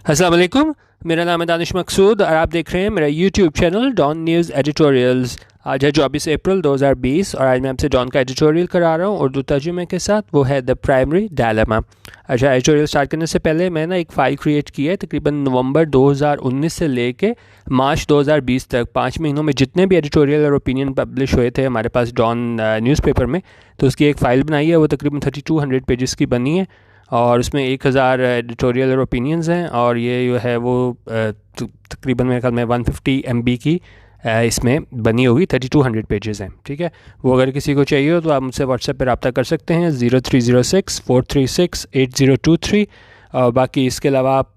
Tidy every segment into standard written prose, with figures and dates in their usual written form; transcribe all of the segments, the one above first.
अस्सलाम वालेकुम। मेरा नाम है दानिश मकसूद और आप देख रहे हैं मेरा YouTube channel Dawn News editorials. आज है 24 अप्रैल 2020 और आज मैं आपसे डॉन का एडिटोरियल करा रहा हूँ उर्दू तर्जुमे के साथ। वो है द प्राइमरी डायलेमा। अच्छा, एडिटोरियल स्टार्ट करने से पहले मैं एक फ़ाइल क्रिएट की है। तकरीबन नवंबर 2019 से लेके मार्च 2020 तक 5 महीनों में जितने भी एडिटोरियल और ओपिनियन पब्लिश हुए थे हमारे पास डॉन न्यूज़पेपर में, तो उसकी एक फ़ाइल बनाई है। वो तकरीबन 3200 पेजेस की बनी है और उसमें 1000 एडिटोरियल और ओपिनियंस हैं और ये जो है वो तकरीबन मेरे ख्याल में 150 MB की इसमें बनी होगी। 3200 पेजेस हैं, ठीक है। वो अगर किसी को चाहिए हो तो आप मुझसे व्हाट्सएप पर रब्ता कर सकते हैं 0306-436-8023। और बाकी इसके अलावा आप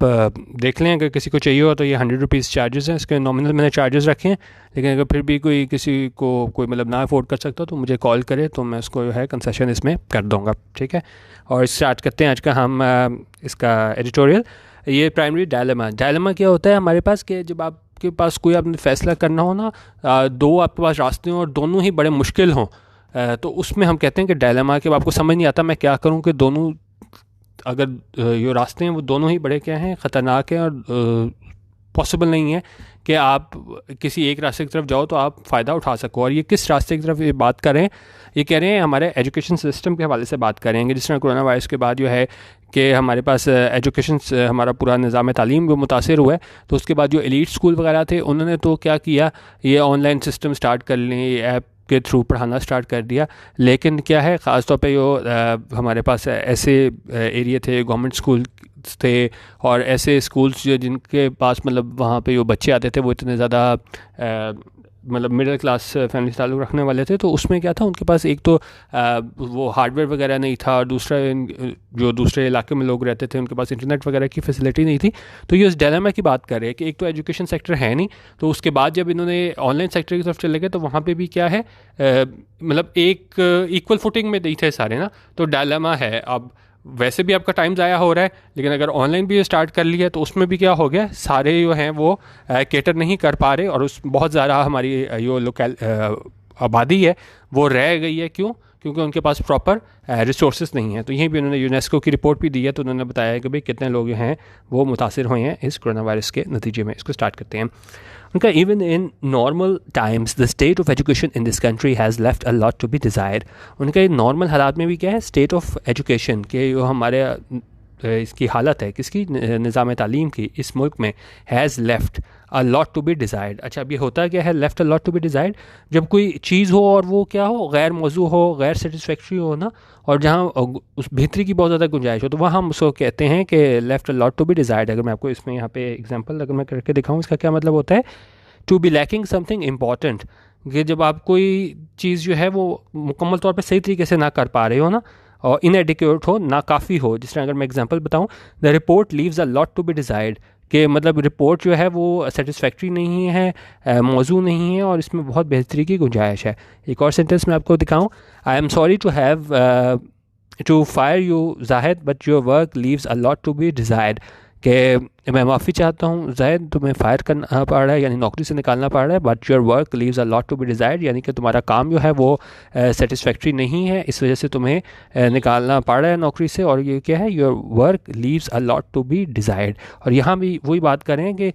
देख लें, अगर किसी को चाहिए हो तो ये 100 रुपीज़ चार्जेस हैं। इसके नॉमिनल मैंने चार्जेस रखे हैं, लेकिन अगर फिर भी कोई किसी को कोई मतलब ना अफोर्ड कर सकता तो मुझे कॉल करे तो मैं उसको जो है कंसेशन इसमें कर दूँगा, ठीक है। और स्टार्ट करते हैं आज का हम इसका एडिटोरियल। ये प्राइमरी डायलेमा क्या होता है हमारे पास कि जब आपके पास कोई आपने फ़ैसला करना हो ना, दो आपके पास रास्ते हों और दोनों ही बड़े मुश्किल हों, तो उसमें हम कहते हैं कि डायलेमा कि आपको समझ नहीं आता मैं क्या करूं, कि दोनों अगर ये रास्ते हैं वो दोनों ही बड़े क्या हैं, ख़तरनाक हैं और पॉसिबल नहीं है कि आप किसी एक रास्ते की तरफ जाओ तो आप फ़ायदा उठा सको। और ये किस रास्ते की तरफ ये बात कर रहे हैं, ये कह रहे हैं हमारे एजुकेशन सिस्टम के हवाले से बात करेंगे। जिस तरह कोरोना वायरस के बाद जो है कि हमारे पास एजुकेशन हमारा पूरा निज़ाम तालीम वो मुतासिर हुआ है, तो उसके बाद जो एलीट स्कूल वगैरह थे उन्होंने तो क्या किया, ये ऑनलाइन सिस्टम स्टार्ट कर लें, ऐप के थ्रू पढ़ाना स्टार्ट कर दिया। लेकिन क्या है, ख़ास तौर पे जो हमारे पास ऐसे एरिया थे, गवर्नमेंट स्कूल थे और ऐसे स्कूल्स जिनके पास मतलब वहाँ पे जो बच्चे आते थे वो इतने ज़्यादा मतलब मिडिल क्लास फैमिली से ताल्लुक़ रखने वाले थे, तो उसमें क्या था, उनके पास एक तो वो हार्डवेयर वगैरह नहीं था और दूसरा जो दूसरे इलाके में लोग रहते थे उनके पास इंटरनेट वगैरह की फैसिलिटी नहीं थी। तो ये उस डायलेमा की बात कर रहे हैं कि एक तो एजुकेशन सेक्टर है नहीं, तो उसके बाद जब इन्होंने ऑनलाइन सेक्टर की तरफ चले गए तो वहाँ पर भी क्या है, मतलब एक इक्वल फुटिंग में नहीं थे सारे ना, तो डायलेमा है। अब वैसे भी आपका टाइम ज़ाया हो रहा है, लेकिन अगर ऑनलाइन भी स्टार्ट कर लिया तो उसमें भी क्या हो गया, सारे जो हैं वो केटर नहीं कर पा रहे और उस बहुत ज़्यादा हमारी जो लोकल आबादी है वो रह गई है। क्यों? क्योंकि उनके पास प्रॉपर रिसोर्सेज नहीं है। तो यहीं भी उन्होंने यूनेस्को की रिपोर्ट भी दी है, तो उन्होंने बताया है कि भाई कितने लोग हैं वो मुतासिर हुए हैं इस कोरोना वायरस के नतीजे में। इसको स्टार्ट करते हैं। उनका even in normal times the state of education in this country has left a lot to be desired. उनका नॉर्मल हालात में भी क्या है, स्टेट ऑफ एजुकेशन के जो हमारे इसकी हालत है किसकी, निज़ाम तालीम की इस मुल्क में, has left a lot to be desired. अच्छा, अब ये होता क्या है left a lot to be desired, जब कोई चीज़ हो और वो क्या हो, गैर मौजू हो, गैर सेटिस्फैक्ट्री हो ना, और जहाँ उस बेहतरी की बहुत ज़्यादा गुंजाइश हो, तो वहाँ हम उसको कहते हैं कि left a lot to be desired. अगर मैं आपको इसमें यहाँ पे एग्जांपल अगर मैं करके दिखाऊँ, इसका क्या मतलब होता है, to be lacking something important, कि जब आप कोई चीज़ जो है वो मुकम्मल तौर पे सही तरीके से ना कर पा रहे हो ना, और इनएडिक्वेट हो, ना काफ़ी हो। जिस तरह अगर मैं एग्जांपल बताऊं, the report leaves a lot to be desired, कि मतलब रिपोर्ट जो है वो सेटिस्फैक्ट्री नहीं है, मौजू नहीं है और इसमें बहुत बेहतरी की गुंजाइश है। एक और सेंटेंस मैं आपको दिखाऊं, I am sorry to have to fire you Zahid but your work leaves a lot to be desired, कि मैं माफ़ी चाहता हूँ जाहिद, तुम्हें फायर करना पड़ रहा है यानी नौकरी से निकालना पड़ रहा है, but your work leaves a lot to be desired, यानी कि तुम्हारा काम जो है वो सेटिस्फैक्ट्री नहीं है, इस वजह से तुम्हें निकालना पड़ रहा है नौकरी से। और ये क्या है, your work leaves a lot to be desired. और यहाँ भी वही बात करें कि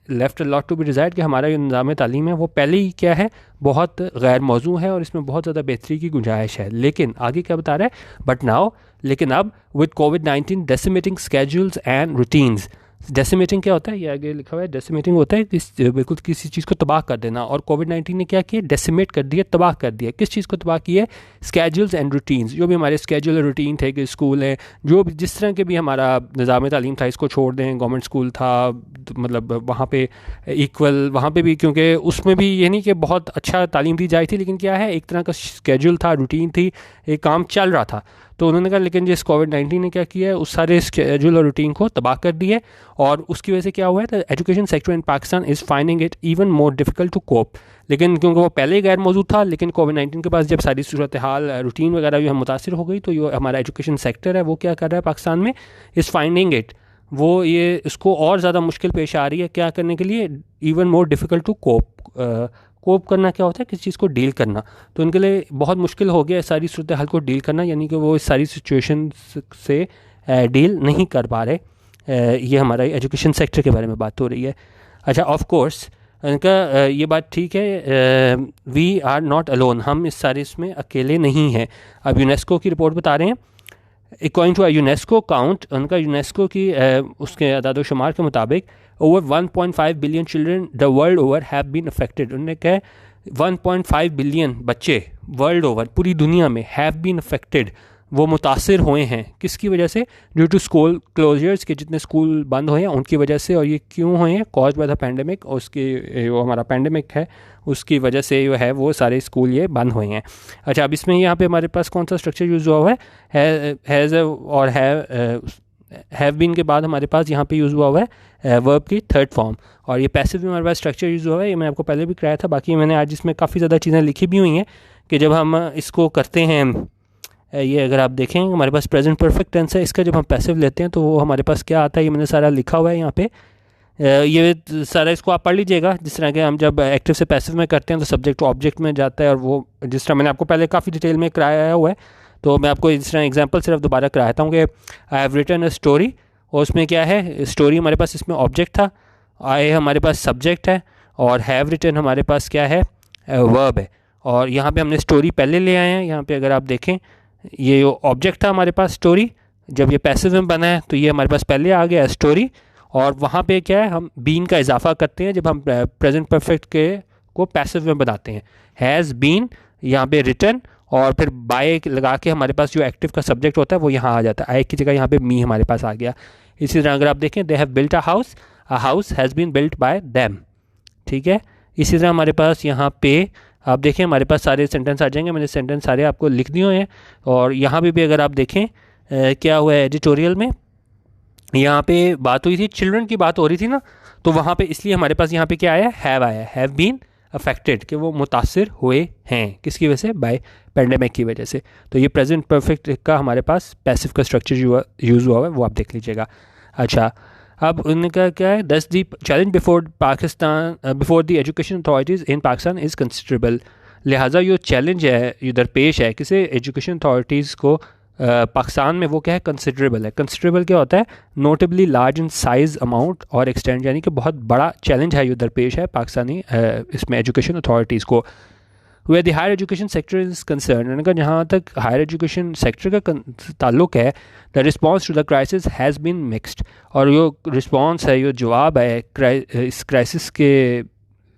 left a lot to be desired, कि हमारा जो निज़ाम तालीम है वो पहले ही क्या है, बहुत गैर मौजू है और इसमें बहुत ज़्यादा बेहतरी की गुंजाइश है। लेकिन आगे क्या बता रहा है, बट नाउ, लेकिन अब विद कोविड-19 decimating schedules and routines. Decimating क्या होता है, ये आगे लिखा हुआ है, डेसिमेटिंग होता है बिल्कुल किसी चीज़ को तबाह कर देना, और कोविड-19 ने क्या किया, डेसिमेट कर दिया, तबाह कर दिया। किस चीज़ को तबाह किया, स्केड्यूल्स एंड रूटीन्स। जो भी हमारे स्केड्यूल और रूटीन थे कि स्कूल है, जो भी जिस तरह के भी हमारा निज़ाम तालीम था, इसको छोड़ दें, गवर्नमेंट स्कूल था, मतलब वहाँ पे इक्वल, वहाँ पे भी, क्योंकि उसमें भी ये नहीं कि बहुत अच्छा तालीम दी जाती थी, लेकिन क्या है, एक तरह का स्केड्यूल था, रूटीन थी, एक काम चल रहा था। तो उन्होंने कहा, लेकिन जिस कोविड-19 ने क्या किया है, उस सारे स्केड्यूल और रूटीन को तबाह कर दिया है, और उसकी वजह से क्या हुआ है, the education sector in Pakistan is finding it even more difficult to cope. लेकिन क्योंकि वो पहले ही गैर मौजूद था, लेकिन कोविड-19 के पास जब सारी सूरत हाल, रूटीन वगैरह जो है मुतासिर हो गई, तो जो हमारा एजुकेशन सेक्टर है वो क्या कर रहा है पाकिस्तान में, इज़ फाइंडिंग इट, वो ये इसको और ज़्यादा मुश्किल पेश आ रही है क्या करने के लिए, even more difficult to cope. Cope करना क्या होता है, किसी चीज़ को डील करना, तो उनके लिए बहुत मुश्किल हो गया सारी सूरत हाल को डील करना, यानी कि वो इस सारी सिचुएशन से डील नहीं कर पा रहे। ये हमारा एजुकेशन सेक्टर के बारे में बात हो रही है। अच्छा, ऑफ कोर्स इनका ये बात ठीक है, वी आर नॉट अलोन, हम इस सारे इसमें अकेले नहीं हैं। अब यूनेस्को की रिपोर्ट बता रहे हैं, अकॉर्डिंग टू यूनेस्को काउंट, उनका यूनेस्को की उसके अदाद शुमार के मुताबिक over 1.5 billion children the world over have been affected. उन्होंने कहा 1.5 बिलियन बच्चे वर्ल्ड ओवर, पूरी दुनिया में, हैव बीन अफेक्टेड, वो मुतासिर हुए हैं। किसकी वजह से? ड्यू टू स्कूल क्लोजर्स, के जितने स्कूल बंद हुए हैं उनकी वजह से। और ये क्यों हुए हैं? कॉज बाय द पैंडमिक, और उसकी वो हमारा पैंडमिक है उसकी वजह से जो है वो सारे स्कूल ये बंद हुए हैं। अच्छा, अब इसमें यहाँ पे हमारे पास कौन सा स्ट्रक्चर यूज़ हुआ है? हैज़ और हैव बीन के बाद हमारे पास यहाँ पे यूज़ हुआ है वर्ब की थर्ड फॉर्म। और ये पैसिव में हमारे पास स्ट्रक्चर यूज़ हुआ है, ये मैंने आपको पहले भी कराया था। बाकी मैंने आज इसमें काफ़ी ज़्यादा चीज़ें लिखी भी हुई हैं कि जब हम इसको करते हैं, ये अगर आप देखें हमारे पास प्रेजेंट परफेक्ट टेंस है, इसका जब हम पैसिव लेते हैं तो वो हमारे पास क्या आता है, ये मैंने सारा लिखा हुआ है यहाँ पे। ये सारा इसको आप पढ़ लीजिएगा। जिस तरह के हम जब एक्टिव से पैसिव में करते हैं तो सब्जेक्ट टू ऑब्जेक्ट में जाता है, और वो जिस तरह मैंने आपको पहले काफ़ी डिटेल में कराया हुआ है, तो मैं आपको इस तरह एग्जांपल सिर्फ दोबारा कराता हूँ कि I have written a story, और उसमें क्या है, स्टोरी हमारे पास इसमें ऑब्जेक्ट था, आई हमारे पास सब्जेक्ट है, और हैव रिटन हमारे पास क्या है, वर्ब है। और यहाँ पे हमने स्टोरी पहले ले आए हैं। यहाँ पे अगर आप देखें, ये ऑब्जेक्ट था हमारे पास स्टोरी, जब ये पैसिव में बना है तो ये हमारे पास पहले आ गया स्टोरी। और वहाँ पे क्या है, हम बीन का इजाफा करते हैं जब हम प्रेजेंट परफेक्ट के को पैसिव में बनाते हैं। हैज़ बीन, यहाँ पे रिटन, और फिर बाय लगा के हमारे पास जो एक्टिव का सब्जेक्ट होता है वो यहाँ आ जाता है। आई की जगह यहाँ पे मी हमारे पास आ गया। इसी तरह अगर आप देखें, they have built a house has been built by them, ठीक है। इसी तरह हमारे पास यहाँ पे आप देखें, हमारे पास सारे सेंटेंस आ जाएंगे। मैंने सेंटेंस सारे आपको लिख दिए हुए हैं। और यहाँ पे भी अगर आप देखें क्या हुआ है एडिटोरियल में, यहाँ पे बात हुई थी, चिल्ड्रन की बात हो रही थी ना, तो वहाँ पे इसलिए हमारे पास यहाँ पे क्या आया, हैव आया, हैव बीन अफेक्टेड, कि वो मुतासिर हुए हैं। किसकी वजह से? बाय पैंडेमिक की वजह से। तो ये प्रेजेंट परफेक्ट का हमारे पास पैसिव का स्ट्रक्चर यूज़ हुआ है, वो आप देख लीजिएगा। अच्छा, अब उनका क्या है, thus the challenge before the education authorities in Pakistan is considerable. लिहाजा ये चैलेंज है, ये दरपेश है किसे, एजुकेशन अथॉरिटीज़ को पाकिस्तान में, वो क्या है, कंसिडरेबल है। कंसिडरेबल क्या होता है? Notably large in size, amount और एक्सटेंड, यानी कि बहुत बड़ा चैलेंज है, ये दरपेश है पाकिस्तानी इसमें एजुकेशन अथॉरिटीज़ को। Where the higher education sector is concern, यानी कि जहाँ तक हायर एजुकेशन सेक्टर का ताल्लुक है, the response to the crisis has been mixed. और ये रिस्पॉन्स है, ये जवाब है इस क्राइसिस के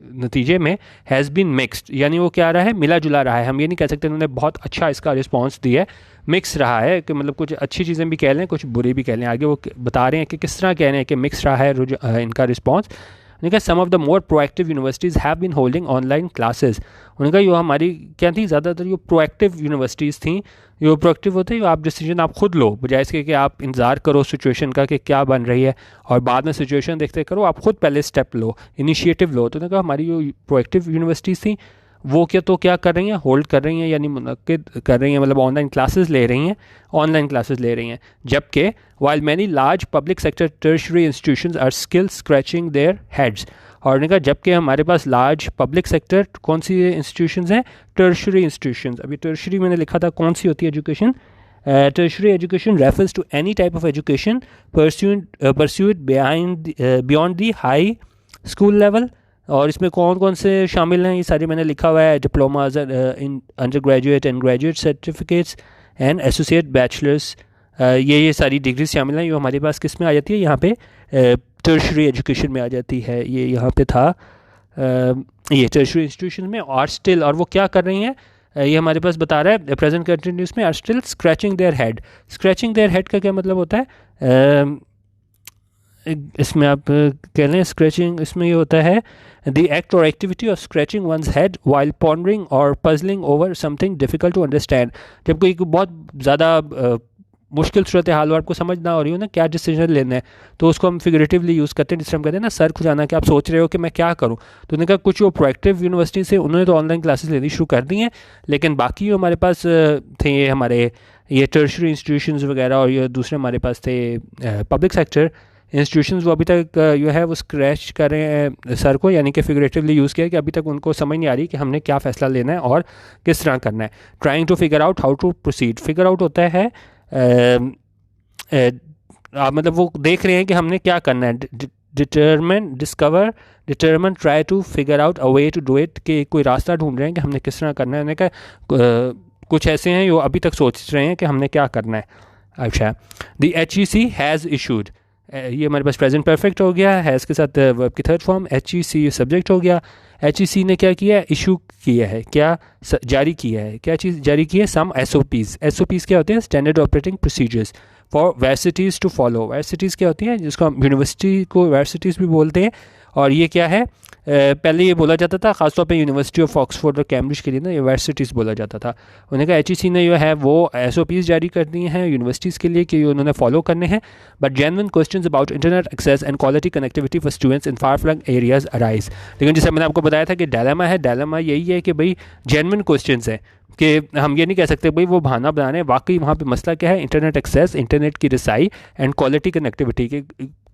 नतीजे में, हैज़ बीन मिक्सड, यानी वो क्या रहा है, मिला जुला रहा है। हम ये नहीं कह सकते उन्होंने बहुत अच्छा इसका रिस्पॉन्स दिया है, मिक्स रहा है, कि मतलब कुछ अच्छी चीज़ें भी कह लें, कुछ बुरी भी कह लें। आगे वो बता रहे हैं कि किस तरह कह रहे हैं कि मिक्स रहा है इनका रिस्पॉन्स। उन्होंने कहा some of the more proactive universities have been holding online classes. उन्होंने कहा यो हमारी क्या थी, ज़्यादातर यो प्रोएक्टिव यूनिवर्सिटीज़ थी। यो प्रोएक्टिव होते हैं, आप डिसीजन आप खुद लो, बजाय इसके कि आप इंतज़ार करो सिचुएशन का कि क्या बन रही है और बाद में सिचुएशन देखते करो, आप खुद पहले स्टेप लो, इनिशिएटिव लो। तो उन्होंने कहा हमारी जो प्रोएक्टिव यूनिवर्सिटीज़ थी वो क्या कर रही हैं, होल्ड कर रही हैं, यानी मुनक्किद कर रही हैं, मतलब ऑनलाइन क्लासेस ले रही हैं। जबकि while many large public sector tertiary institutions are still scratching their heads. और उन्होंने कहा जबकि हमारे पास लार्ज पब्लिक सेक्टर कौन सी इंस्टीट्यूशंस हैं, टर्शरी इंस्टीट्यूशंस। अभी टर्शरी मैंने लिखा था कौन सी होती है education, tertiary education refers to any type of education pursued beyond the high school level. और इसमें कौन कौन से शामिल हैं, ये सारी मैंने लिखा हुआ है, diplomas in under graduate and graduate certificates and associate bachelors, ये सारी डिग्री शामिल हैं। ये हमारे पास किस में आ जाती है, यहाँ पे टर्शरी एजुकेशन में आ जाती है। ये यहाँ पे था ये टर्शरी इंस्टीट्यूशन में। और स्टिल, और वो क्या कर रही हैं, ये हमारे पास बता रहा है प्रेजेंट कंटिन्यूस में, are still scratching their head. Scratching their head का क्या मतलब होता है, इसमें आप कह लें स्क्रैचिंग, इसमें ये होता है द एक्ट और activity of scratching one's head while pondering और puzzling over something difficult to understand. जब कोई बहुत ज़्यादा मुश्किल सूरत हाल और आपको समझ ना हो रही हो ना क्या डिसीजन लेना है, तो उसको हम फिगरेटिवली यूज़ करते हैं, जिस तरह हम कहते हैं ना सर खुजाना, कि आप सोच रहे हो कि मैं क्या करूं। तो उन्होंने कहा कुछ जो प्रोएक्टिव यूनिवर्सिटी से उन्होंने तो ऑनलाइन क्लासेस लेनी शुरू कर दी हैं, लेकिन बाकी जो हमारे पास थे हमारे ये टर्शरी इंस्टीट्यूशंस वगैरह, और ये दूसरे हमारे पास थे पब्लिक सेक्टर इंस्टीट्यूशंस, वो अभी तक जो है वो स्क्रैच कर रहे हैं सर को, यानी कि फिगरेटिवली यूज़ किया कि अभी तक उनको समझ नहीं आ रही कि हमने क्या फ़ैसला लेना है और किस तरह करना है। Trying to figure out how to proceed, figure out होता है मतलब वो देख रहे हैं कि हमने क्या करना है, determine try to figure out a way to do it, कि कोई रास्ता ढूंढ रहे हैं कि हमने किस तरह करना है। उन्होंने कहा कुछ ऐसे हैं जो अभी तक सोच रहे हैं कि हमने क्या करना है। अच्छा, द HEC हैज़ इशूड, ये हमारे पास प्रेजेंट परफेक्ट हो गया, हैज़ के साथ वर्ब की थर्ड फॉर्म, HEC सब्जेक्ट हो गया। HEC ने क्या किया, इशू किया है, क्या जारी किया है, क्या चीज़ जारी की है, सम SOPs। SOPs क्या होते हैं, standard operating procedures for universities to follow. Universities क्या होती हैं, जिसको हम यूनिवर्सिटी को यूनिवर्सिटीज़ भी बोलते हैं। और ये क्या है, पहले ये बोला जाता था ख़ासतौर पे यूनिवर्सिटी ऑफ ऑक्सफोर्ड और कैम्ब्रिज के लिए ना यूनिवर्सिटीज़ बोला जाता था। उन्होंने कहा HEC ने जो है वो SOPs जारी कर दी हैं यूनिवर्सिटीज़ के लिए कि उन्होंने फॉलो करने हैं। But genuine questions about internet access and quality connectivity for students in far flung areas arise. लेकिन जैसे मैंने आपको बताया था कि डायलेमा है, डायलेमा यही है कि भाई जेन्युइन क्वेश्चंस हैं, कि हम ये नहीं कह सकते भाई वो बहाना बना रहे हैं। वाकई वहाँ पे मसला क्या है, इंटरनेट एक्सेस, इंटरनेट की रसाई एंड क्वालिटी कनेक्टिविटी के,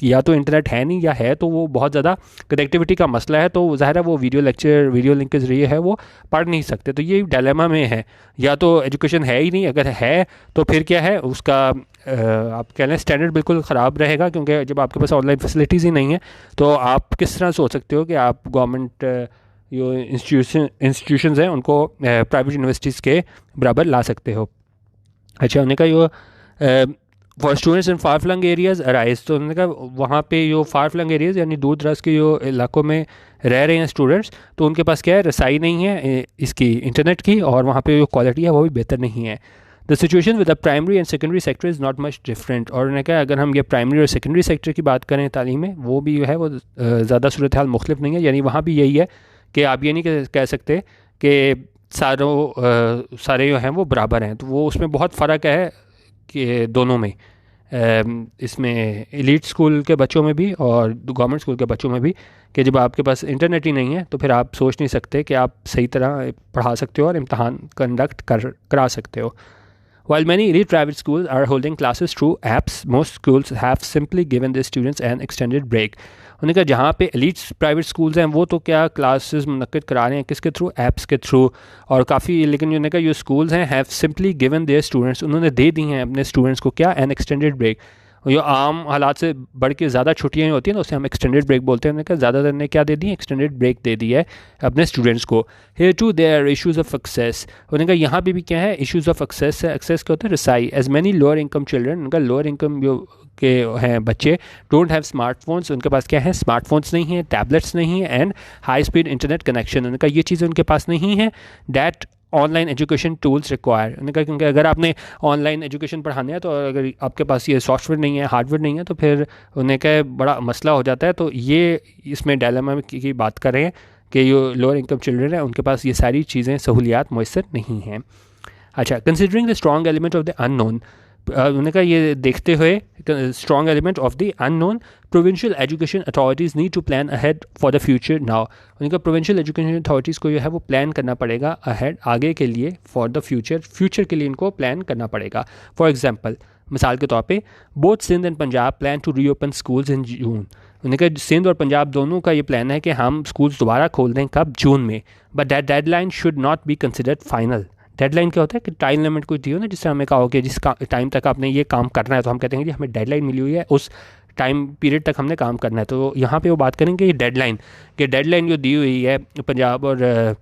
या तो इंटरनेट है नहीं या है तो वो बहुत ज़्यादा कनेक्टिविटी का मसला है, तो ज़ाहिर है वो वीडियो लेक्चर वीडियो लिंक के ज़रिए है वो पढ़ नहीं सकते। तो ये डायलेमा में है, या तो एजुकेशन है ही नहीं, अगर है तो फिर क्या है उसका आप कह लें स्टैंडर्ड बिल्कुल ख़राब रहेगा, क्योंकि जब आपके पास ऑनलाइन फैसिलिटीज़ ही नहीं है तो आप किस तरह सोच सकते हो कि आप गवर्नमेंट जो इंस्टीट्यूशंस हैं उनको प्राइवेट यूनिवर्सिटीज़ के बराबर ला सकते हो। अच्छा, उन्होंने कहा जो for students in far flung areas arise, तो उन्होंने कहा वहाँ पे जो फार फ्लंग एरियाज़ यानी दूर दराज के जो इलाकों में रह रहे हैं स्टूडेंट्स, तो उनके पास क्या है, रसाई नहीं है इसकी इंटरनेट की, और वहाँ पे जो क्वालिटी है वो भी बेहतर नहीं है। The situation with the primary and secondary sector is not much different. और उन्होंने कहा अगर हम ये प्राइमरी और सेकेंडरी सेक्टर की बात करें तालीम में, वो भी जो है वो ज़्यादा सूरत हाल मुख्तलिफ नहीं है। यानी वहाँ भी यही है कि आप ये नहीं कह सकते कि सारे जो हैं वो बराबर हैं, तो वो उसमें बहुत फ़र्क है कि दोनों में, इसमें एलीट स्कूल के बच्चों में भी और गवर्नमेंट स्कूल के बच्चों में भी, कि जब आपके पास इंटरनेट ही नहीं है तो फिर आप सोच नहीं सकते कि आप सही तरह पढ़ा सकते हो और इम्तहान कंडक्ट करा सकते हो। While many elite private schools are holding classes through apps, most schools have simply given their students an extended break. उन्होंने कहा जहाँ पे एलीट प्राइवेट स्कूल्स हैं वो तो क्या क्लासेस मुनक्किद करा रहे हैं, किसके थ्रू, ऐप्स के थ्रू, और काफ़ी, लेकिन उन्होंने कहा जो स्कूल्स हैं have simply given their students, उन्होंने दे दी हैं अपने स्टूडेंट्स को क्या, एन एक्सटेंडेड ब्रेक। जो आम हालात से बढ़ के ज़्यादा छुट्टियाँ होती हैं ना, उसे हम एक्सटेंडेड ब्रेक बोलते हैं। उन्होंने कहा ज़्यादातर ने क्या दे दी, एक्सटेंडेड ब्रेक दे दी है अपने स्टूडेंट्स को। Here to their issues of access, उन्होंने कहा यहाँ पे भी क्या है, इशूज़ ऑफ एक्सेस है। एक्सेस क्या होता है, रसाई। As many lower income children, उनका लोअर इनकम जो के हैं बच्चे, डोंट हैव स्मार्टफोन्स, उनके पास क्या है, स्मार्टफोन्स नहीं है, टैबलेट्स नहीं है, and high speed internet connection, उनका ये चीज़ें उनके पास नहीं है। That online education tools require, उन्होंने कहा क्योंकि अगर आपने ऑनलाइन एजुकेशन पढ़ाना है तो अगर आपके पास ये सॉफ्टवेयर नहीं है, हार्डवेयर नहीं है, तो फिर उन्हें क्या बड़ा मसला हो जाता है। तो ये इसमें डायलेमा की बात कर रहे हैं कि जो लोअर इनकम चिल्ड्रन है उनके पास ये सारी चीज़ें सहूलियात मुयसर नहीं हैं। अच्छा, considering the strong element of the unknown, उन्होंने कहा ये देखते हुए strong element of the unknown, provincial education authorities need to plan ahead for the future now. उन्होंने कहा प्रोविंशियल एजुकेशन अथॉरिटीज़ को जो है वो प्लान करना पड़ेगा अहेड, आगे के लिए, फॉर द फ्यूचर के लिए इनको प्लान करना पड़ेगा। फॉर एग्जाम्पल, मिसाल के तौर पे, both Sindh and Punjab plan to reopen schools in June. उन्होंने कहा सिंध और पंजाब दोनों का ये प्लान है कि हम स्कूल्स दोबारा खोल दें, कब, जून में। But that deadline should not be considered final. Deadline क्या होता है कि टाइम लिमिट कोई दी हो ना, जिससे हमें कहा हो कि जिस टाइम तक आपने ये काम करना है, तो हम कहते हैं कि हमें डेडलाइन मिली हुई है, उस टाइम पीरियड तक हमने काम करना है। तो यहाँ पे वो बात करेंगे ये डेडलाइन, कि डेडलाइन जो दी हुई है पंजाब और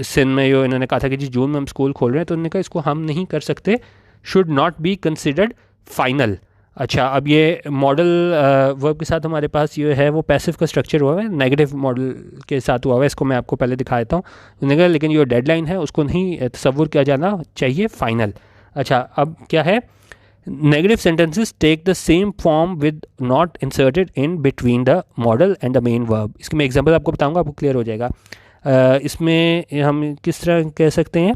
सिंध में, जो इन्होंने कहा था कि जी जून में हम स्कूल खोल रहे हैं, तो उन्होंने कहा इसको हम नहीं कर सकते, should not be considered final. अच्छा, अब ये मॉडल वर्ब के साथ हमारे पास ये है वो पैसिव का स्ट्रक्चर हुआ है, नेगेटिव मॉडल के साथ हुआ है, इसको मैं आपको पहले दिखा देता हूँ। उन्होंने कहा लेकिन जो डेडलाइन है उसको नहीं तसव्वुर किया जाना चाहिए फाइनल। अच्छा, अब क्या है, negative sentences take the same form with not inserted in between the modal and the main verb. इसकी मैं एग्जांपल आपको बताऊंगा, आपको क्लियर हो जाएगा। इसमें हम किस तरह कह सकते हैं,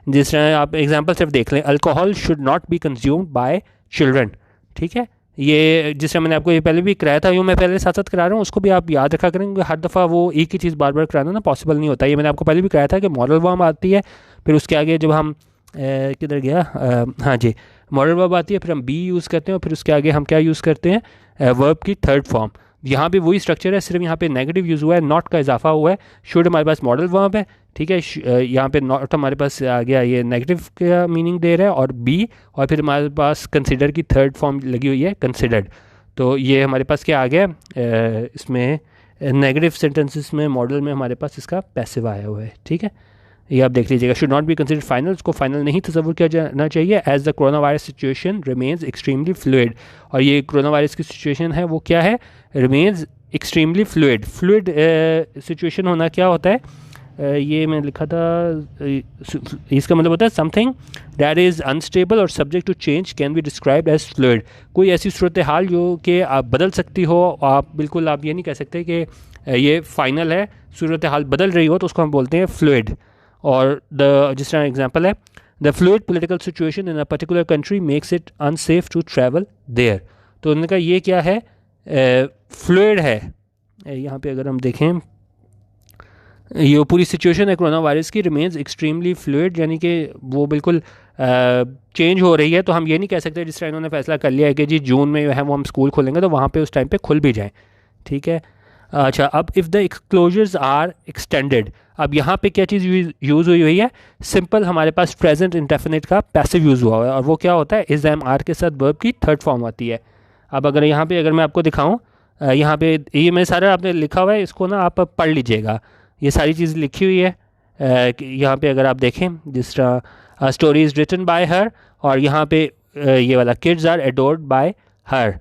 जिस तरह आप एग्जांपल सिर्फ देख लें, alcohol should not be consumed by children. ठीक है, ये जिस तरह मैंने आपको ये पहले भी कराया था, यूँ मैं पहले साथ साथ करा रहा हूँ, उसको भी आप याद रखा करेंगे। हर दफ़ा वो एक ही चीज़ बार बार कराना ना पॉसिबल नहीं होता। ये मैंने आपको पहले भी कराया था कि मॉडल वर्ब आती है, फिर उसके आगे जब हम किधर गया, हाँ जी, मॉडल वर्ब आती है, फिर हम बी यूज़ करते हैं, और फिर उसके आगे हम क्या यूज़ करते हैं, वर्ब की थर्ड फॉर्म। यहाँ पे वही स्ट्रक्चर है, सिर्फ यहाँ पे नेगेटिव यूज़ हुआ है, नॉट का इजाफा हुआ है। शुड हमारे पास मॉडल वर्ब है, ठीक है, यहाँ पे नॉट हमारे पास आ गया, ये नेगेटिव का मीनिंग दे रहा है, और बी, और फिर हमारे पास कंसिडर की थर्ड फॉर्म लगी हुई है कंसिडर्ड। तो ये हमारे पास क्या आ गया, इसमें नेगेटिव सेंटेंसेस में मॉडल में हमारे पास इसका पैसिव आया हुआ है, ठीक है, ये आप देख लीजिएगा। Should not be considered final, उसको फाइनल नहीं तस्वुर किया जाना चाहिए। As the corona virus situation remains extremely fluid, और ये कोरोना वायरस की सिचुएशन है वो क्या है, remains extremely fluid. Fluid situation होना क्या होता है, ये मैं लिखा था, इसका मतलब होता है समथिंग दैट इज़ अनस्टेबल और subject to change can be described as fluid. कोई ऐसी सूरत हाल जो कि आप बदल सकती हो, आप बिल्कुल आप ये नहीं कह सकते कि ये फाइनल है, सूरत हाल बदल रही हो, तो उसको हम बोलते हैं फ्लूइड। और जिस तरह एग्जांपल है, the fluid political situation in a particular country makes it unsafe to travel there. तो उन्होंने कहा ये क्या है, फ्लूइड है। यहाँ पे अगर हम देखें, ये पूरी सिचुएशन है कोरोना वायरस की, रिमेन्स एक्सट्रीमली फ्लूइड, यानी कि वो बिल्कुल चेंज हो रही है। तो हम ये नहीं कह सकते जिस तरह इन्होंने फैसला कर लिया है कि जी जून में जो है वो हम स्कूल खोलेंगे, तो वहाँ पे उस टाइम पे खुल भी जाएँ, ठीक है। अच्छा, अब इफ़ द एक्सक्लोजर्स आर एक्सटेंडेड, अब यहाँ पे क्या चीज़ यूज़ हुई है, सिंपल हमारे पास प्रेजेंट इंडेफिनिट का पैसिव यूज़ हुआ है, और वो क्या होता है, इज एम आर के साथ वर्ब की थर्ड फॉर्म आती है। अब अगर यहाँ पे अगर मैं आपको दिखाऊँ, यहाँ पे ये मैं सारा आपने लिखा हुआ है, इसको ना आप पढ़ लीजिएगा, ये सारी चीज़ लिखी हुई है। यहाँ पे अगर आप देखें, जिस तरह story is written by her, और यहाँ पे ये वाला kids are adored by her,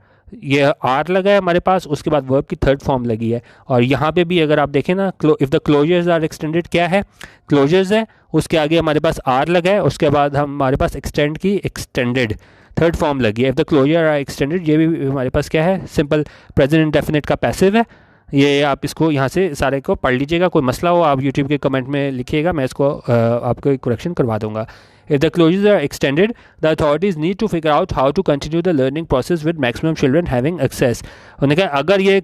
ये आर लगा है हमारे पास, उसके बाद वर्ब की थर्ड फॉर्म लगी है। और यहाँ पे भी अगर आप देखें ना, if the closures are extended, क्या है, क्लोजर्स है, उसके आगे हमारे पास आर लगा है, उसके बाद हमारे पास एक्सटेंड की एक्सटेंडेड थर्ड फॉर्म लगी है। If the closure are extended, ये भी हमारे पास क्या है, सिंपल प्रेजेंट इंडेफिनिट का पैसिव है। ये आप इसको यहाँ से सारे को पढ़ लीजिएगा, कोई मसला हो आप यूट्यूब के कमेंट में लिखिएगा, मैं इसको आपको करेक्शन करवा दूँगा। If the closures are extended, the authorities need to figure out how to continue the learning process with maximum children having access. उन्होंने कहा अगर ये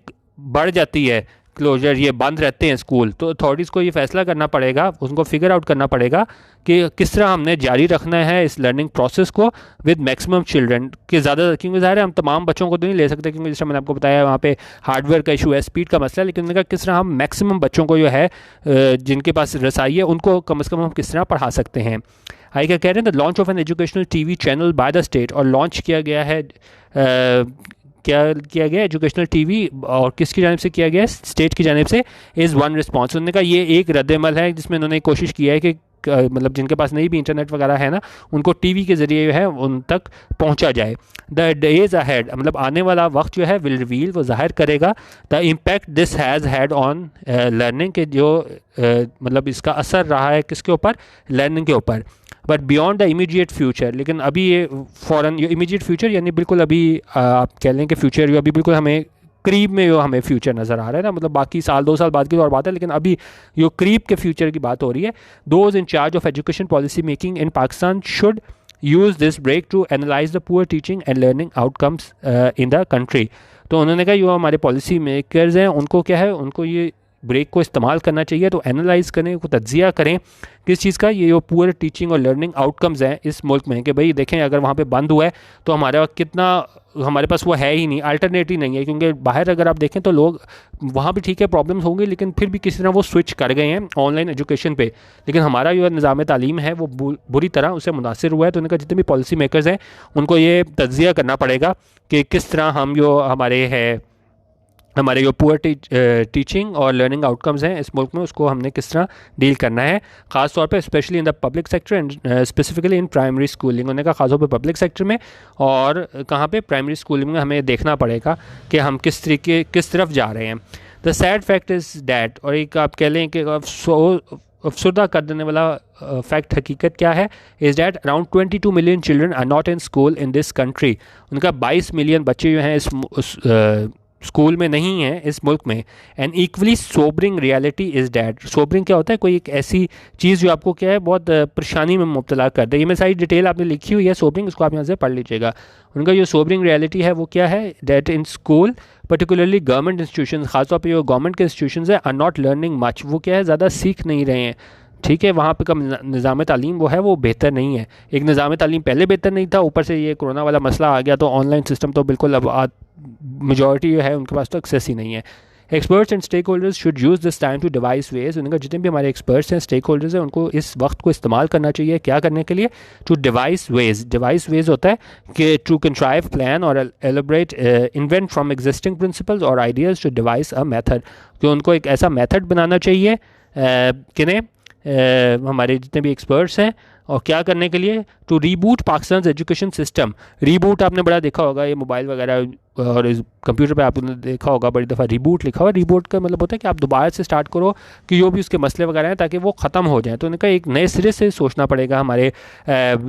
बढ़ जाती है क्लोजर, ये बंद रहते हैं स्कूल, तो अथॉरिटीज़ को ये फैसला करना पड़ेगा, उनको फिगर आउट करना पड़ेगा कि किस तरह हमने जारी रखना है इस लर्निंग प्रोसेस को विद मैक्सिमम चिल्ड्रन के ज़्यादा, क्योंकि ज़ाहिर है हम तमाम बच्चों को तो नहीं ले सकते, क्योंकि जिस तरह मैंने आपको बताया वहाँ पे हार्डवेयर का इशू है, स्पीड का मसला है, लेकिन उन्होंने कहा किस तरह हम मैक्सिमम बच्चों को जो है जिनके पास रसाई है उनको कम से कम हम किस तरह पढ़ा सकते हैं। आई क्या कह रहे हैं, the launch of an educational TV channel by the state, और लॉन्च किया गया है, क्या किया गया एजुकेशनल टीवी, और किसकी जानिब से किया गया है, स्टेट की जानिब से, इज़ वन रिस्पॉन्स। उन्होंने कहा ये एक रद्दमल है जिसमें उन्होंने कोशिश किया है कि मतलब जिनके पास नहीं भी इंटरनेट वगैरह है ना, उनको टीवी के ज़रिए जो है उन तक पहुंचा जाए। द डेज अहेड, मतलब आने वाला वक्त जो है, विल रिवील, वो जाहिर करेगा the impact this has had on learning, के जो मतलब इसका असर रहा है किसके ऊपर, लर्निंग के ऊपर। But beyond the immediate future, लेकिन अभी ये फ़ौरन, ये इमीडिएट फ्यूचर यानी बिल्कुल अभी आप कह लें कि फ्यूचर जो अभी बिल्कुल हमें करीब में जो हमें फ्यूचर नज़र आ रहा है ना, मतलब बाकी साल 2 साल बाद की तो और बात है, लेकिन अभी जो करीब के फ्यूचर की बात हो रही है। Those in charge of education policy making in Pakistan should use this break to analyse the poor teaching and learning outcomes in the country. तो उन्होंने कहा जो हमारे पॉलिसी मेकर्स हैं उनको क्या है, उनको ये ब्रेक को इस्तेमाल करना चाहिए, तो एनालाइज़ करें, को तज्जिया करें किस चीज़ का, ये जो पुअर टीचिंग और लर्निंग आउटकम्स हैं इस मुल्क में, कि भाई देखें अगर वहाँ पे बंद हुआ है तो हमारे वक्त कितना, हमारे पास वो है ही नहीं, अल्टरनेटिव नहीं है, क्योंकि बाहर अगर आप देखें तो लोग वहाँ भी ठीक है प्रॉब्लम्स होंगे, लेकिन फिर भी किसी तरह वो स्विच कर गए हैं ऑनलाइन एजुकेशन पे। लेकिन हमारा जो निज़ाम तालीम है वो बुरी तरह उससे मुतासिर हुआ है। तो उनका जितने भी पॉलिसी मेकर्स हैं उनको ये तज्जिया करना पड़ेगा कि किस तरह हम जो हमारे जो पुअर टीचिंग और लर्निंग आउटकम्स हैं इस मुल्क में, उसको हमने किस तरह डील करना है, ख़ास तौर पे specially in the public sector and specifically in primary schooling. उन्होंने कहा खासतौर पे पब्लिक सेक्टर में, और कहाँ पे, प्राइमरी स्कूलिंग में हमें देखना पड़ेगा कि हम किस तरफ जा रहे हैं। The sad fact is that, और एक आप कह लें कि अफसरदा कर देने वाला फैक्ट, हकीकत क्या है, is that around 22 million children are not in school in this country. उनका 22 मिलियन बच्चे जो हैं इस स्कूल में नहीं है इस मुल्क में। And equally sobering reality is that, sobering क्या होता है, कोई एक ऐसी चीज़ जो आपको क्या है बहुत परेशानी में मुब्तला कर दे। ये मैं सारी डिटेल आपने लिखी हुई है सोबरिंग, उसको आप यहाँ से पढ़ लीजिएगा। उनका जो सोबरिंग रियलिटी है वो क्या है, that in school particularly government institution, खासतौर पर जो गवर्नमेंट के इंस्टीट्यूशन है, आर नॉट लर्निंग मच, वो क्या है ज़्यादा सीख नहीं रहे हैं, ठीक है, वहाँ पे का निज़ाम तालीम वो है वो बेहतर नहीं है। एक निज़ाम तालीम पहले बेहतर नहीं था, ऊपर से ये कोरोना वाला मसला आ गया तो ऑनलाइन सिस्टम तो बिल्कुल अब मेजॉरिटी जो है उनके पास तो एक्सेस ही नहीं है। Experts and stakeholders should use this time to devise ways, उनका जितने भी हमारे एक्सपर्ट्स हैं स्टेक होल्डर्स हैं उनको इस वक्त को इस्तेमाल करना चाहिए। क्या करने के लिए? टू डिवाइस वेज होता है कि टू कंट्राइव प्लान और elaborate invent from existing principles और ideas to devise a method, कि उनको एक ऐसा मेथड बनाना चाहिए किन्हें हमारे जितने भी एक्सपर्ट्स हैं। और क्या करने के लिए? To reboot Pakistan education system. Reboot आपने बड़ा देखा होगा, ये मोबाइल वगैरह और इस कंप्यूटर पे आपने देखा होगा बड़ी दफ़ा रिबूट लिखा हुआ। रिबूट का मतलब होता है कि आप दोबारा से स्टार्ट करो कि जो भी उसके मसले वगैरह हैं ताकि वो ख़त्म हो जाए। तो उनका एक नए सिरे से सोचना पड़ेगा हमारे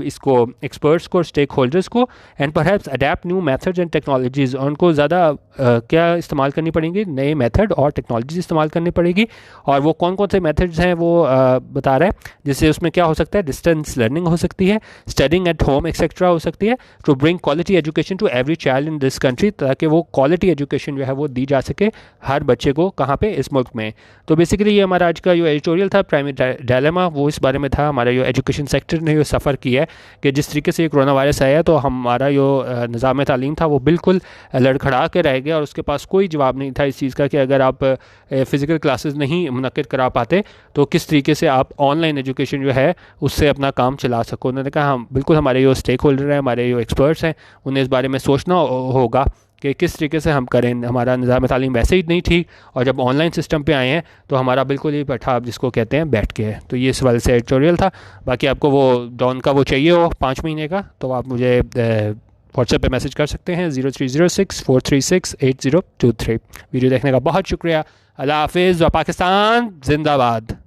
इसको एक्सपर्ट्स को, स्टेक होल्डर्स को, and perhaps adapt new methods and technologies. उनको ज़्यादा क्या इस्तेमाल करनी पड़ेंगी? नए मेथड और टेक्नोलॉजीज इस्तेमाल करनी पड़ेगी। और वो कौन कौन से मेथड्स हैं वो बता रहा है, जिससे उसमें क्या हो सकता है? डिस्टेंस लर्निंग हो सकती है, स्टडिंग एट होम एक्सेट्रा हो सकती है, to bring quality education to every child in this country, ताकि वो क्वालिटी एजुकेशन जो है वो दी जा सके हर बच्चे को, कहाँ पे? इस मुल्क में। तो बेसिकली ये हमारा आज का जो एडिटोरियल था प्राइमरी डायलेमा वो इस बारे में था। हमारा जो एजुकेशन सेक्टर ने जो सफ़र किया है कि जिस तरीके से ये कोरोना वायरस आया तो हमारा जो निज़ाम तालीम था वो बिल्कुल लड़खड़ा के रह गया और उसके पास कोई जवाब नहीं था इस चीज़ का कि अगर आप फ़िज़िकल क्लासेस नहीं मुनक्किद करा पाते तो किस तरीके से आप ऑनलाइन एजुकेशन जो है उससे अपना काम चला सको। उन्होंने कहा हम बिल्कुल, हमारे जो स्टेक होल्डर हैं, हमारे जो एक्सपर्ट्स हैं, उन्हें इस बारे में सोचना होगा कि किस तरीके से हम करें। हमारा निज़ाम तालीम वैसे ही नहीं ठीक, और जब ऑनलाइन सिस्टम पे आए हैं तो हमारा बिल्कुल ही बैठा जिसको कहते हैं बैठ के है। तो ये इस वाले से एडिटोरियल था। बाकी आपको वो डॉन का वो चाहिए हो 5 महीने का तो आप मुझे व्हाट्सएप पे मैसेज कर सकते हैं 0306-436-8023। वीडियो देखने का बहुत शुक्रिया। अल्लाह हाफिज़ व पाकिस्तान जिंदाबाद।